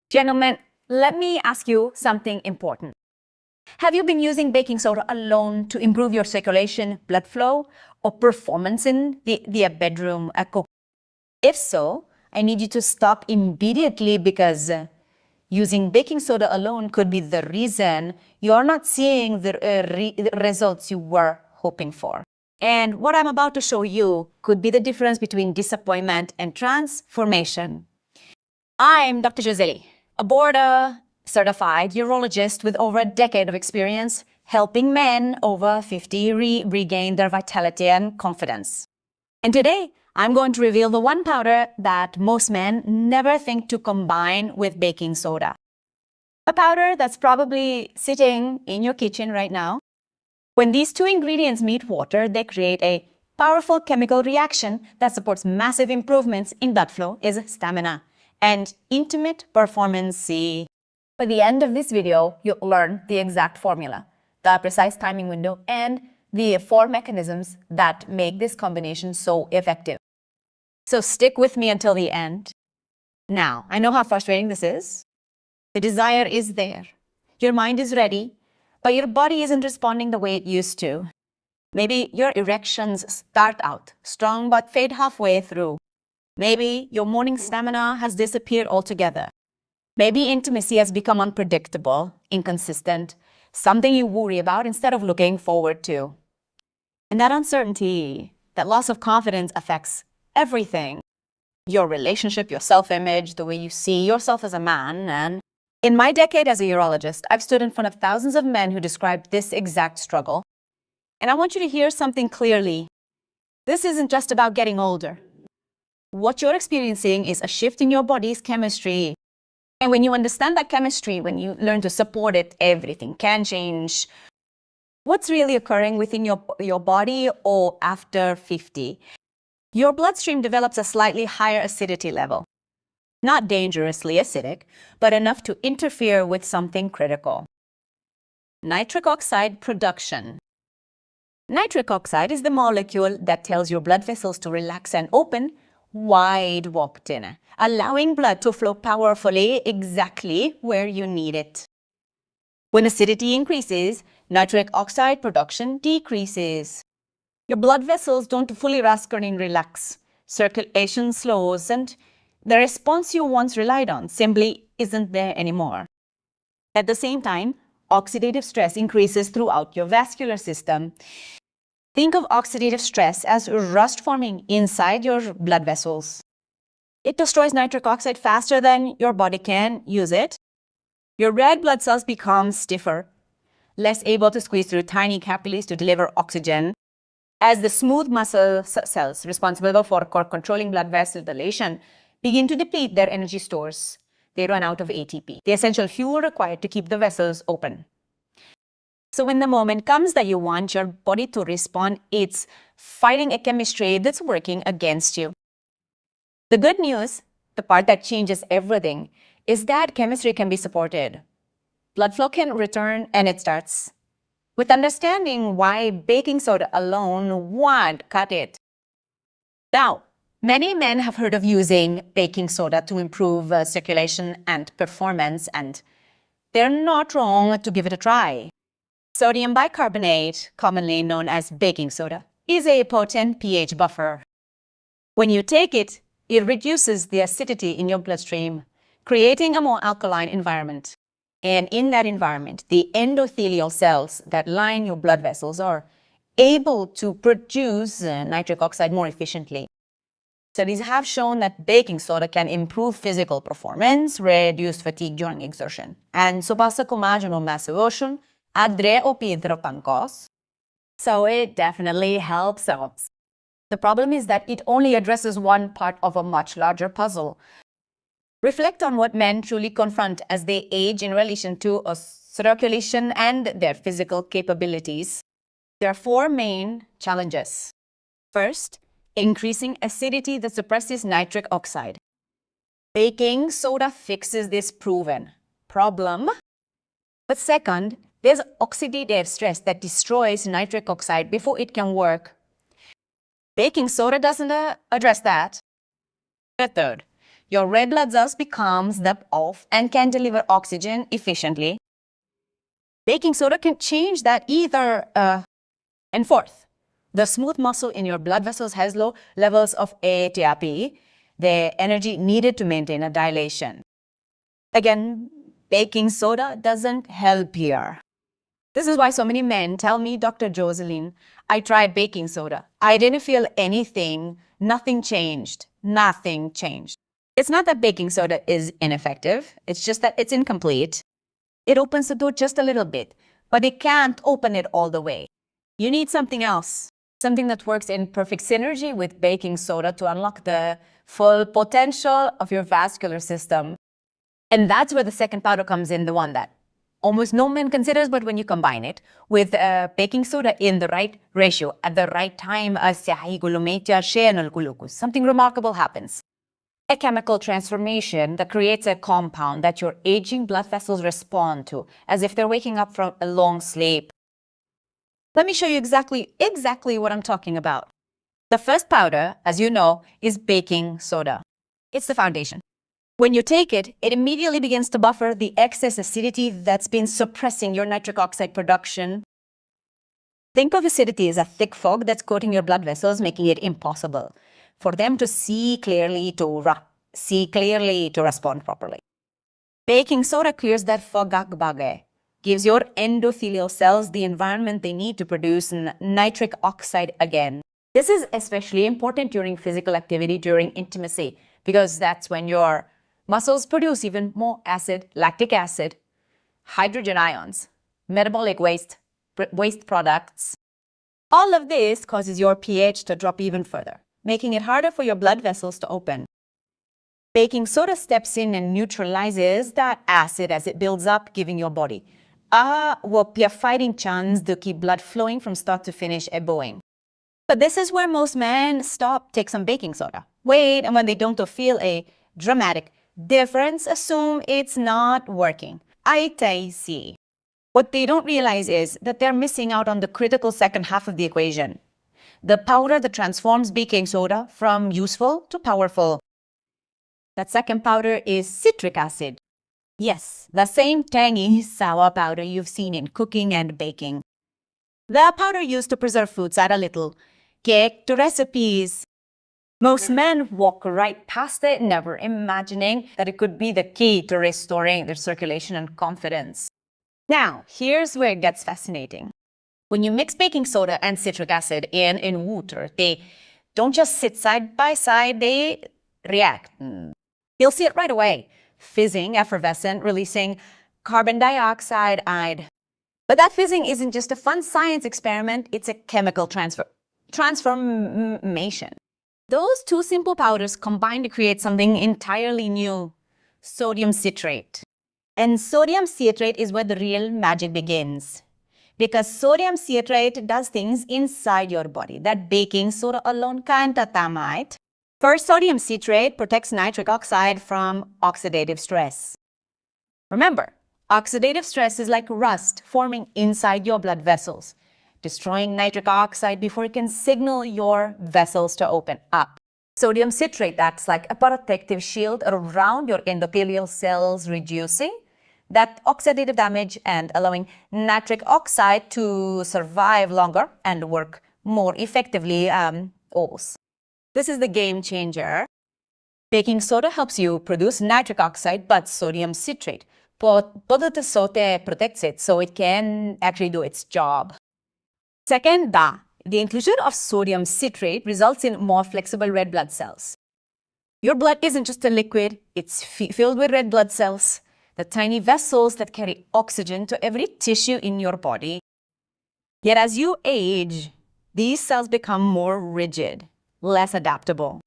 Gentlemen, let me ask you something important. Have you been using baking soda alone to improve your circulation, blood flow, or performance in the bedroom cook? If so, I need you to stop immediately because using baking soda alone could be the reason you're not seeing the results you were hoping for. And what I'm about to show you could be the difference between disappointment and transformation. I'm Dr. Jocelyn, a board-certified urologist with over a decade of experience helping men over 50 regain their vitality and confidence. And today, I'm going to reveal the one powder that most men never think to combine with baking soda. A powder that's probably sitting in your kitchen right now. When these two ingredients meet water, they create a powerful chemical reaction that supports massive improvements in blood flow, is stamina, and intimate performance. By the end of this video, you'll learn the exact formula, the precise timing window, and the 4 mechanisms that make this combination so effective. So stick with me until the end. Now, I know how frustrating this is. The desire is there. Your mind is ready, but your body isn't responding the way it used to. Maybe your erections start out strong but fade halfway through. Maybe your morning stamina has disappeared altogether. Maybe intimacy has become unpredictable, inconsistent, something you worry about instead of looking forward to. And that uncertainty, that loss of confidence affects everything. Your relationship, your self-image, the way you see yourself as a man. And in my decade as a urologist, I've stood in front of thousands of men who described this exact struggle. And I want you to hear something clearly. This isn't just about getting older. What you're experiencing is a shift in your body's chemistry. And when you understand that chemistry, when you learn to support it, everything can change. What's really occurring within your body or after 50? Your bloodstream develops a slightly higher acidity level. Not dangerously acidic, but enough to interfere with something critical. Nitric oxide production. Nitric oxide is the molecule that tells your blood vessels to relax and open wide open, allowing blood to flow powerfully exactly where you need it. When acidity increases, nitric oxide production decreases. Your blood vessels don't fully rascal and relax. Circulation slows and the response you once relied on simply isn't there anymore. At the same time, oxidative stress increases throughout your vascular system. Think of oxidative stress as rust forming inside your blood vessels. It destroys nitric oxide faster than your body can use it. Your red blood cells become stiffer, less able to squeeze through tiny capillaries to deliver oxygen. As the smooth muscle cells responsible for controlling blood vessel dilation begin to deplete their energy stores, they run out of ATP, the essential fuel required to keep the vessels open. So when the moment comes that you want your body to respond, it's fighting a chemistry that's working against you. The good news, the part that changes everything, is that chemistry can be supported. Blood flow can return, and it starts with understanding why baking soda alone won't cut it. Now, many men have heard of using baking soda to improve circulation and performance, and they're not wrong to give it a try. Sodium bicarbonate, commonly known as baking soda, is a potent pH buffer. When you take it, it reduces the acidity in your bloodstream, creating a more alkaline environment. And in that environment, the endothelial cells that line your blood vessels are able to produce nitric oxide more efficiently. Studies have shown that baking soda can improve physical performance, reduce fatigue during exertion. And so basta kumain masivo adre o Pedro Pancos. So it definitely helps us. The problem is that it only addresses one part of a much larger puzzle. Reflect on what men truly confront as they age in relation to circulation and their physical capabilities. There are 4 main challenges. First, increasing acidity that suppresses nitric oxide. Baking soda fixes this proven problem. But second, there's oxidative stress that destroys nitric oxide before it can work. Baking soda doesn't address that. Third, your red blood cells becomes the off and can deliver oxygen efficiently. Baking soda can change that either. And fourth, the smooth muscle in your blood vessels has low levels of ATP, the energy needed to maintain a dilation. Again, baking soda doesn't help here. This is why so many men tell me, Dr. Jocelyn, I tried baking soda. I didn't feel anything. Nothing changed. Nothing changed. It's not that baking soda is ineffective. It's just that it's incomplete. It opens the door just a little bit, but it can't open it all the way. You need something else, something that works in perfect synergy with baking soda to unlock the full potential of your vascular system. And that's where the second powder comes in, the one that almost no man considers, but when you combine it with baking soda in the right ratio, at the right time, something remarkable happens. A chemical transformation that creates a compound that your aging blood vessels respond to, as if they're waking up from a long sleep. Let me show you exactly what I'm talking about. The first powder, as you know, is baking soda. It's the foundation. When you take it, it immediately begins to buffer the excess acidity that's been suppressing your nitric oxide production. Think of acidity as a thick fog that's coating your blood vessels, making it impossible for them to see clearly to respond properly. Baking soda clears that fog, gives your endothelial cells the environment they need to produce nitric oxide again. This is especially important during physical activity, during intimacy, because that's when your muscles produce even more acid, lactic acid, hydrogen ions, metabolic waste products. All of this causes your pH to drop even further, making it harder for your blood vessels to open. Baking soda steps in and neutralizes that acid as it builds up, giving your body a fighting chance to keep blood flowing from start to finish ebboing. But this is where most men stop, take some baking soda, wait, and when they don't feel a dramatic difference, assume it's not working. I see. What they don't realize is that they're missing out on the critical second half of the equation. The powder that transforms baking soda from useful to powerful. That second powder is citric acid. Yes, the same tangy, sour powder you've seen in cooking and baking. The powder used to preserve foods add a little kick to recipes. Most men walk right past it, never imagining that it could be the key to restoring their circulation and confidence. Now, here's where it gets fascinating. When you mix baking soda and citric acid in water, they don't just sit side by side, they react. You'll see it right away. Fizzing, effervescent, releasing carbon dioxide. But that fizzing isn't just a fun science experiment, it's a chemical transformation. Those two simple powders combine to create something entirely new, sodium citrate. And sodium citrate is where the real magic begins. Because sodium citrate does things inside your body that baking soda alone can't. First, sodium citrate protects nitric oxide from oxidative stress. Remember, oxidative stress is like rust forming inside your blood vessels, destroying nitric oxide before it can signal your vessels to open up. Sodium citrate acts like a protective shield around your endothelial cells, reducing that oxidative damage and allowing nitric oxide to survive longer and work more effectively. This is the game changer. Baking soda helps you produce nitric oxide, but sodium citrate protects it so it can actually do its job. Second, the inclusion of sodium citrate results in more flexible red blood cells. Your blood isn't just a liquid, it's filled with red blood cells, the tiny vessels that carry oxygen to every tissue in your body. Yet as you age, these cells become more rigid, less adaptable.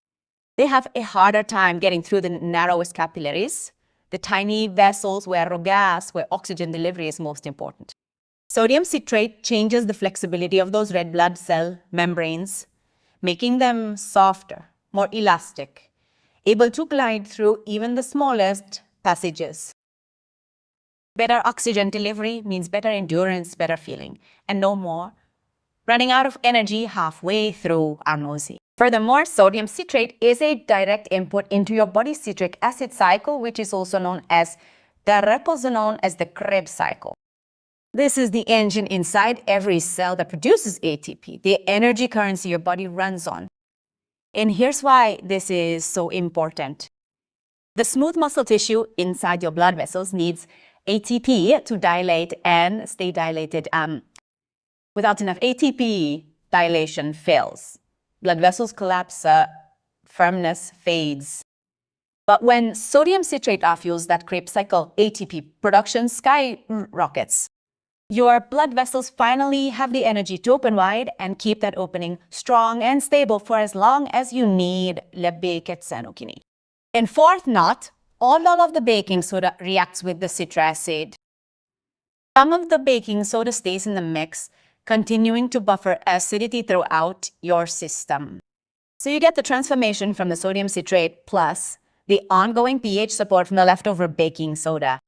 They have a harder time getting through the narrowest capillaries, the tiny vessels where oxygen delivery is most important. Sodium citrate changes the flexibility of those red blood cell membranes, making them softer, more elastic, able to glide through even the smallest passages. Better oxygen delivery means better endurance, better feeling, and no more running out of energy halfway through our nosy. Furthermore, sodium citrate is a direct input into your body's citric acid cycle, which is also known as the Krebs cycle. This is the engine inside every cell that produces ATP, the energy currency your body runs on. And here's why this is so important. The smooth muscle tissue inside your blood vessels needs ATP to dilate and stay dilated. Without enough ATP, dilation fails. Blood vessels collapse, firmness fades. But when sodium citrate fuels that Krebs cycle, ATP production skyrockets. Your blood vessels finally have the energy to open wide and keep that opening strong and stable for as long as you need. And fourth knot, all of the baking soda reacts with the citric acid. Some of the baking soda stays in the mix, continuing to buffer acidity throughout your system. So you get the transformation from the sodium citrate plus the ongoing pH support from the leftover baking soda.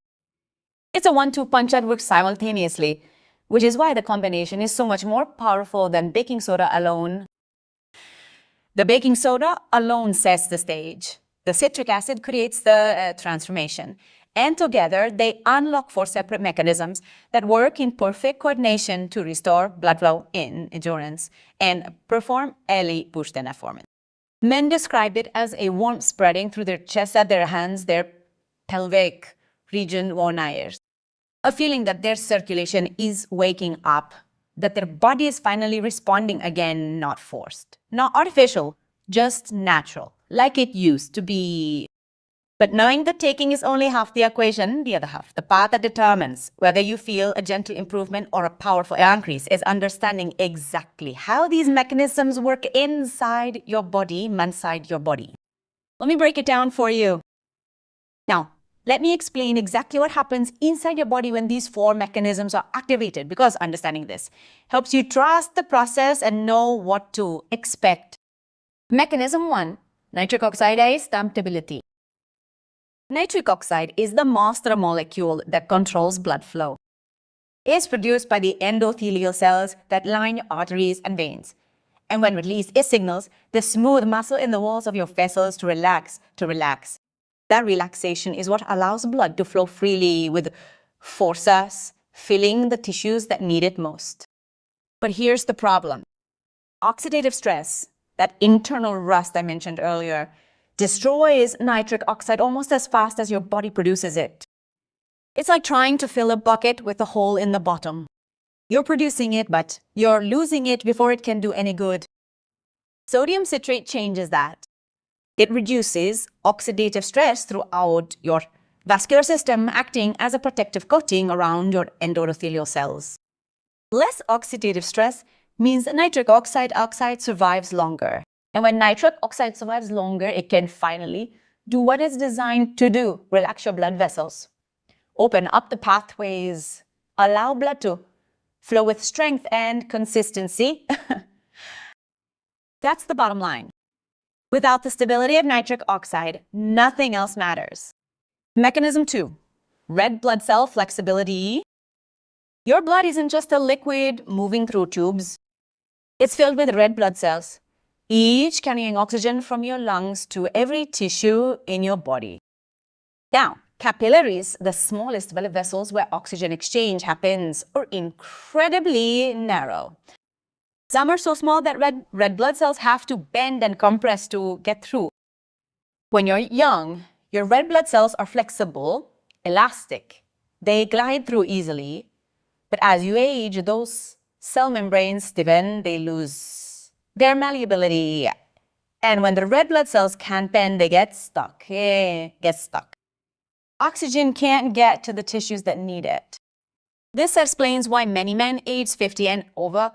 It's a 1-2 punch that works simultaneously, which is why the combination is so much more powerful than baking soda alone. The baking soda alone sets the stage. The citric acid creates the transformation. And together, they unlock 4 separate mechanisms that work in perfect coordination to restore blood flow in endurance and perform early performance. Men describe it as a warmth spreading through their chest, at their hands, their pelvic region, warnires. A feeling that their circulation is waking up, that their body is finally responding again, not forced, not artificial, just natural, like it used to be. But knowing that taking is only half the equation, the other half, the part that determines whether you feel a gentle improvement or a powerful increase, is understanding exactly how these mechanisms work inside your body, inside your body. Let me break it down for you. Now, let me explain exactly what happens inside your body when these 4 mechanisms are activated, because understanding this helps you trust the process and know what to expect. Mechanism 1, nitric oxide stability. Nitric oxide is the master molecule that controls blood flow. It's produced by the endothelial cells that line your arteries and veins. And when released, it signals the smooth muscle in the walls of your vessels to relax, That relaxation is what allows blood to flow freely with forces, filling the tissues that need it most. But here's the problem. Oxidative stress, that internal rust I mentioned earlier, destroys nitric oxide almost as fast as your body produces it. It's like trying to fill a bucket with a hole in the bottom. You're producing it, but you're losing it before it can do any good. Sodium citrate changes that. It reduces oxidative stress throughout your vascular system, acting as a protective coating around your endothelial cells. Less oxidative stress means nitric oxide survives longer. And when nitric oxide survives longer, it can finally do what it's designed to do: relax your blood vessels, open up the pathways, allow blood to flow with strength and consistency. That's the bottom line. Without the stability of nitric oxide, nothing else matters. Mechanism 2, red blood cell flexibility. Your blood isn't just a liquid moving through tubes. It's filled with red blood cells, each carrying oxygen from your lungs to every tissue in your body. Now, capillaries, the smallest blood vessels where oxygen exchange happens, are incredibly narrow. Some are so small that red blood cells have to bend and compress to get through. When you're young, your red blood cells are flexible, elastic. They glide through easily. But as you age, those cell membranes stiffen, they lose their malleability. And when the red blood cells can't bend, they get stuck. Oxygen can't get to the tissues that need it. This explains why many men aged 50 and over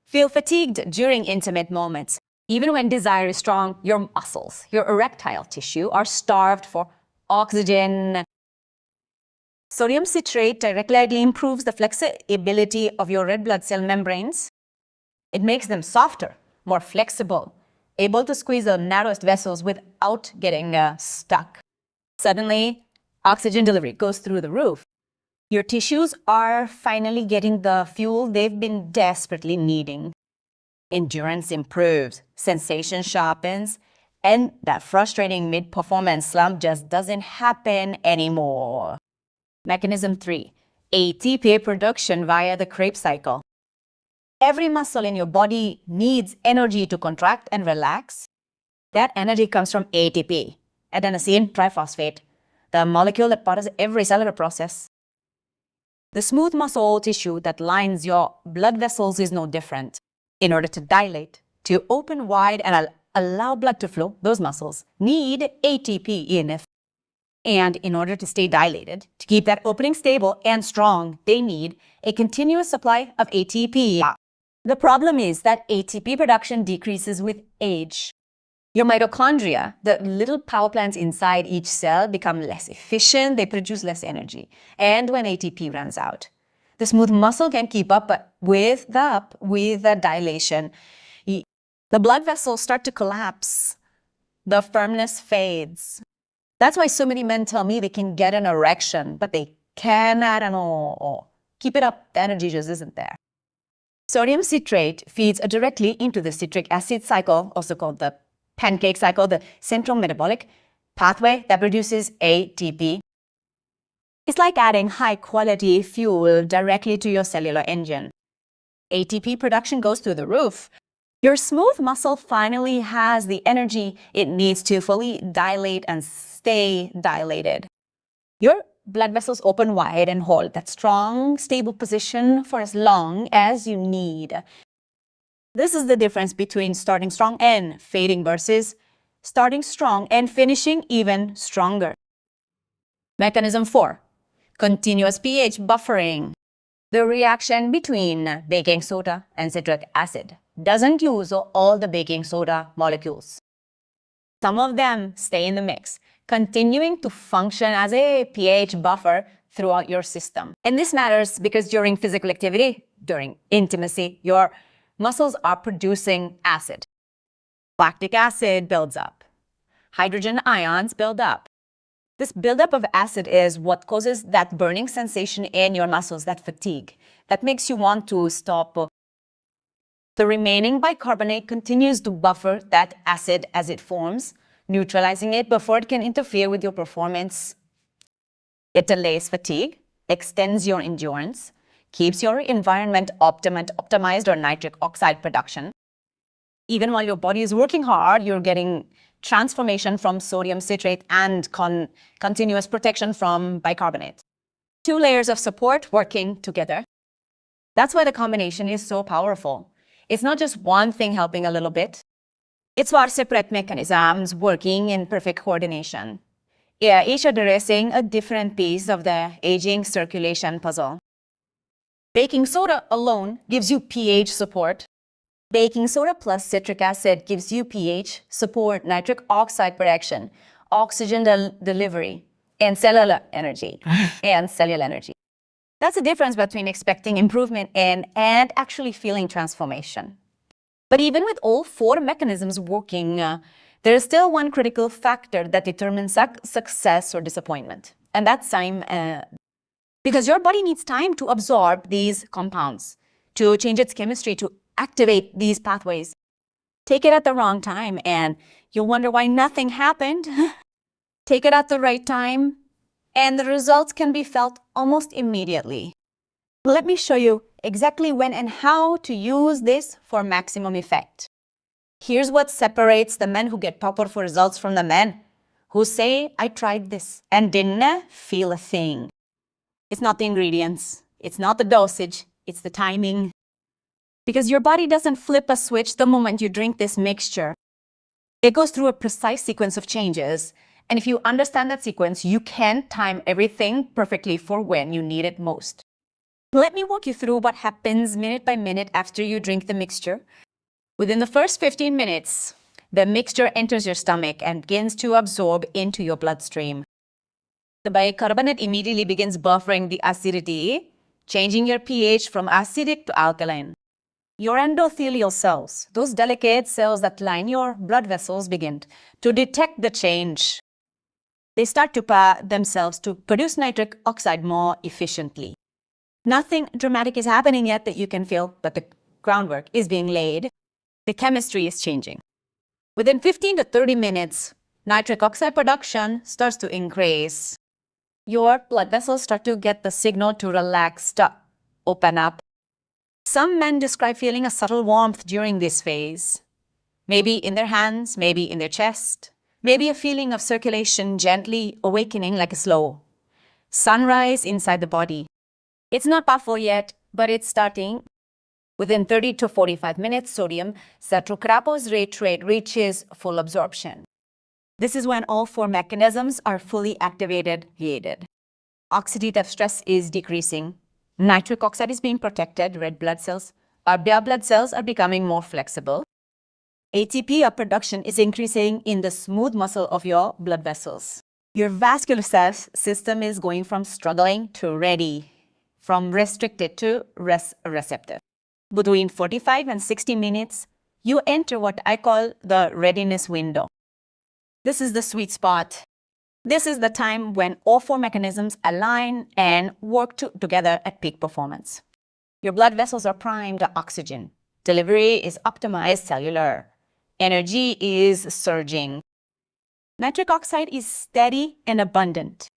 feel fatigued during intimate moments. Even when desire is strong, your muscles, your erectile tissue, are starved for oxygen. Sodium citrate directly improves the flexibility of your red blood cell membranes. It makes them softer, more flexible, able to squeeze the narrowest vessels without getting stuck. Suddenly, oxygen delivery goes through the roof. Your tissues are finally getting the fuel they've been desperately needing. Endurance improves, sensation sharpens, and that frustrating mid-performance slump just doesn't happen anymore. Mechanism 3. ATP production via the Krebs cycle. Every muscle in your body needs energy to contract and relax. That energy comes from ATP, adenosine triphosphate, the molecule that powers every cellular process. The smooth muscle tissue that lines your blood vessels is no different. In order to dilate, to open wide and allow blood to flow, those muscles need ATP enough. And in order to stay dilated, to keep that opening stable and strong, they need a continuous supply of ATP. The problem is that ATP production decreases with age. Your mitochondria, the little power plants inside each cell, become less efficient, they produce less energy. And when ATP runs out, the smooth muscle can keep up, but with the dilation, the blood vessels start to collapse. The firmness fades. That's why so many men tell me they can get an erection, but they cannot keep it up. The energy just isn't there. Sodium citrate feeds directly into the citric acid cycle, also called the pancake cycle, the central metabolic pathway that produces ATP. It's like adding high-quality fuel directly to your cellular engine. ATP production goes through the roof. Your smooth muscle finally has the energy it needs to fully dilate and stay dilated. Your blood vessels open wide and hold that strong, stable position for as long as you need. This is the difference between starting strong and fading versus starting strong and finishing even stronger. Mechanism 4. Continuous pH buffering. The reaction between baking soda and citric acid doesn't use all the baking soda molecules. Some of them stay in the mix, continuing to function as a pH buffer throughout your system. And this matters because during physical activity, during intimacy, your muscles are producing acid. Lactic acid builds up. Hydrogen ions build up. This buildup of acid is what causes that burning sensation in your muscles, that fatigue, that makes you want to stop. The remaining bicarbonate continues to buffer that acid as it forms, neutralizing it before it can interfere with your performance. It delays fatigue, extends your endurance, keeps your environment optimized or nitric oxide production. Even while your body is working hard, you're getting transformation from sodium citrate and continuous protection from bicarbonate. 2 layers of support working together. That's why the combination is so powerful. It's not just one thing helping a little bit. It's 4 separate mechanisms working in perfect coordination. Yeah, each addressing a different piece of the aging circulation puzzle. Baking soda alone gives you pH support. Baking soda plus citric acid gives you pH support, nitric oxide production, oxygen delivery, and cellular energy. That's the difference between expecting improvement and actually feeling transformation. But even with all 4 mechanisms working, there is still one critical factor that determines success or disappointment. And that's time. Because your body needs time to absorb these compounds, to change its chemistry, to activate these pathways. Take it at the wrong time and you'll wonder why nothing happened. Take it at the right time and the results can be felt almost immediately. Let me show you exactly when and how to use this for maximum effect. Here's what separates the men who get powerful results from the men who say, I tried this and didn't feel a thing. It's not the ingredients, it's not the dosage, it's the timing. Because your body doesn't flip a switch the moment you drink this mixture. It goes through a precise sequence of changes. And if you understand that sequence, you can time everything perfectly for when you need it most. Let me walk you through what happens minute by minute after you drink the mixture. Within the first 15 minutes, the mixture enters your stomach and begins to absorb into your bloodstream. The bicarbonate immediately begins buffering the acidity, changing your pH from acidic to alkaline. Your endothelial cells, those delicate cells that line your blood vessels, begin to detect the change. They start to pair themselves to produce nitric oxide more efficiently. Nothing dramatic is happening yet that you can feel, but the groundwork is being laid. The chemistry is changing. Within 15 to 30 minutes, nitric oxide production starts to increase. Your blood vessels start to get the signal to relax, to open up. Some men describe feeling a subtle warmth during this phase. Maybe in their hands, maybe in their chest. Maybe a feeling of circulation gently awakening like a slow sunrise inside the body. It's not powerful yet, but it's starting. Within 30 to 45 minutes, sodium citrate reaches full absorption. This is when all four mechanisms are fully activated. Oxidative stress is decreasing. Nitric oxide is being protected. Red blood cells are becoming more flexible. ATP production is increasing in the smooth muscle of your blood vessels. Your vascular system is going from struggling to ready, from restricted to receptive. Between 45 and 60 minutes, you enter what I call the readiness window. This is the sweet spot. This is the time when all four mechanisms align and work together at peak performance. Your blood vessels are primed to oxygen. Delivery is optimized cellular. Energy is surging. Nitric oxide is steady and abundant.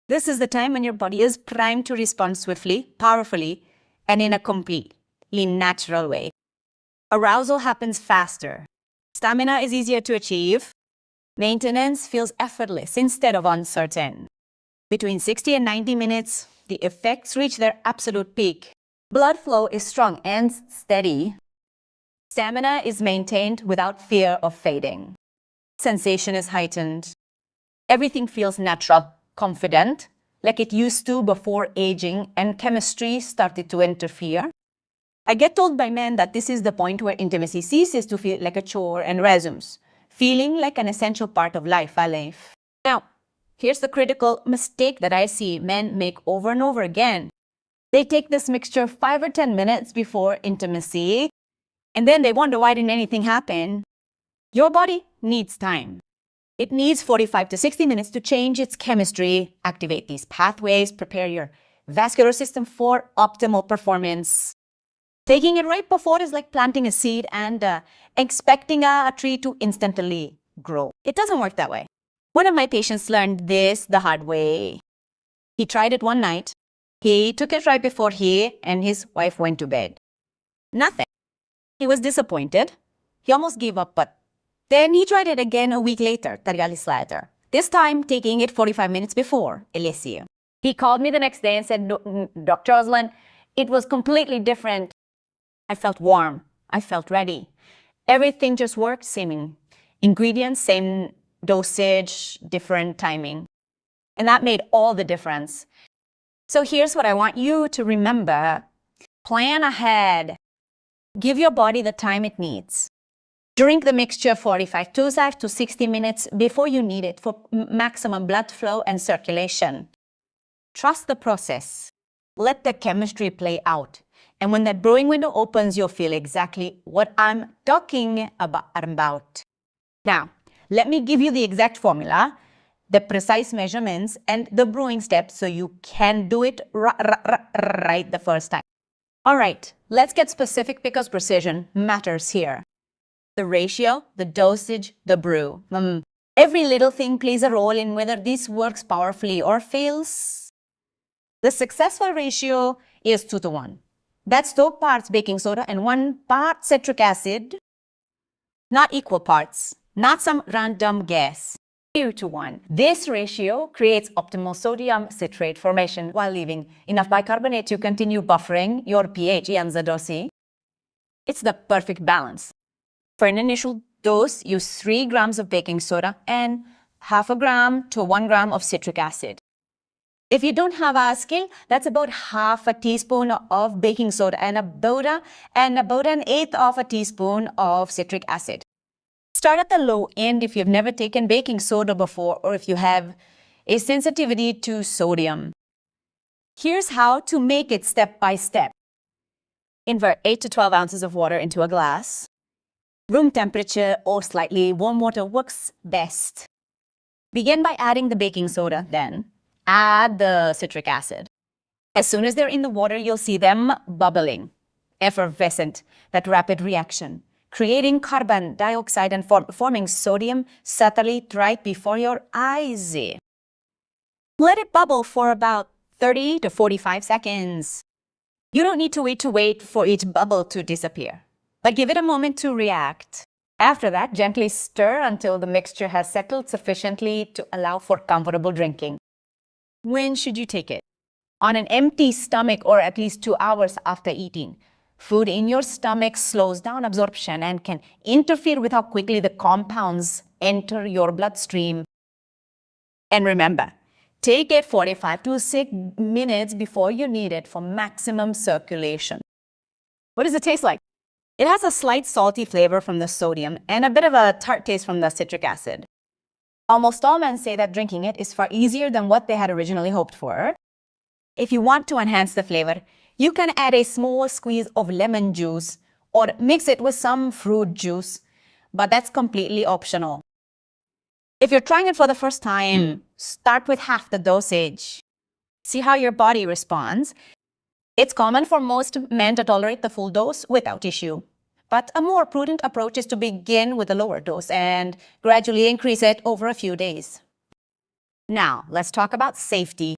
This is the time when your body is primed to respond swiftly, powerfully, and in a completely natural way. Arousal happens faster. Stamina is easier to achieve. Maintenance feels effortless instead of uncertain. Between 60 and 90 minutes, the effects reach their absolute peak. Blood flow is strong and steady. Stamina is maintained without fear of fading. Sensation is heightened. Everything feels natural, confident, like it used to before aging and chemistry started to interfere. I get told by men that this is the point where intimacy ceases to feel like a chore and resumes, feeling like an essential part of life. Now, here's the critical mistake that I see men make over and over again. They take this mixture 5 or 10 minutes before intimacy, and then they wonder why didn't anything happen. Your body needs time. It needs 45 to 60 minutes to change its chemistry, activate these pathways, prepare your vascular system for optimal performance. Taking it right before is like planting a seed and expecting a tree to instantly grow. It doesn't work that way. One of my patients learned this the hard way. He tried it one night. He took it right before he and his wife went to bed. Nothing. He was disappointed. He almost gave up, but then he tried it again a week later, this time taking it 45 minutes before. He called me the next day and said, Dr. Jocelyn, it was completely different. I felt warm. I felt ready. Everything just worked, same ingredients, same dosage, different timing. And that made all the difference. So here's what I want you to remember. Plan ahead. Give your body the time it needs. Drink the mixture 45 to 60 minutes before you need it for maximum blood flow and circulation. Trust the process. Let the chemistry play out. And when that brewing window opens, you'll feel exactly what I'm talking about. Now, let me give you the exact formula, the precise measurements, and the brewing steps so you can do it right the first time. All right, let's get specific because precision matters here. The ratio, the dosage, the brew. Every little thing plays a role in whether this works powerfully or fails. The successful ratio is 2 to 1. That's 2 parts baking soda and 1 part citric acid. Not equal parts, not some random guess. 2 to 1. This ratio creates optimal sodium citrate formation while leaving enough bicarbonate to continue buffering your pH. It's the perfect balance. For an initial dose, use 3 grams of baking soda and half a gram to 1 gram of citric acid. If you don't have a scale, that's about half a teaspoon of baking soda and about an eighth of a teaspoon of citric acid. Start at the low end if you've never taken baking soda before or if you have a sensitivity to sodium. Here's how to make it step by step. Invert 8 to 12 ounces of water into a glass. Room temperature or slightly warm water works best. Begin by adding the baking soda, then add the citric acid. As soon as they're in the water, you'll see them bubbling, effervescent, that rapid reaction. creating carbon dioxide and forming sodium satellite right before your eyes. Let it bubble for about 30 to 45 seconds. You don't need to wait for each bubble to disappear, but give it a moment to react. After that, gently stir until the mixture has settled sufficiently to allow for comfortable drinking. When should you take it? On an empty stomach or at least 2 hours after eating. Food in your stomach slows down absorption and can interfere with how quickly the compounds enter your bloodstream. And remember, take it 45 to 6 minutes before you need it for maximum circulation. What does it taste like? It has a slight salty flavor from the sodium and a bit of a tart taste from the citric acid. Almost all men say that drinking it is far easier than what they had originally hoped for. If you want to enhance the flavor, you can add a small squeeze of lemon juice or mix it with some fruit juice, but that's completely optional. If you're trying it for the first time, start with half the dosage. See how your body responds. It's common for most men to tolerate the full dose without issue. But a more prudent approach is to begin with a lower dose and gradually increase it over a few days. Now, let's talk about safety.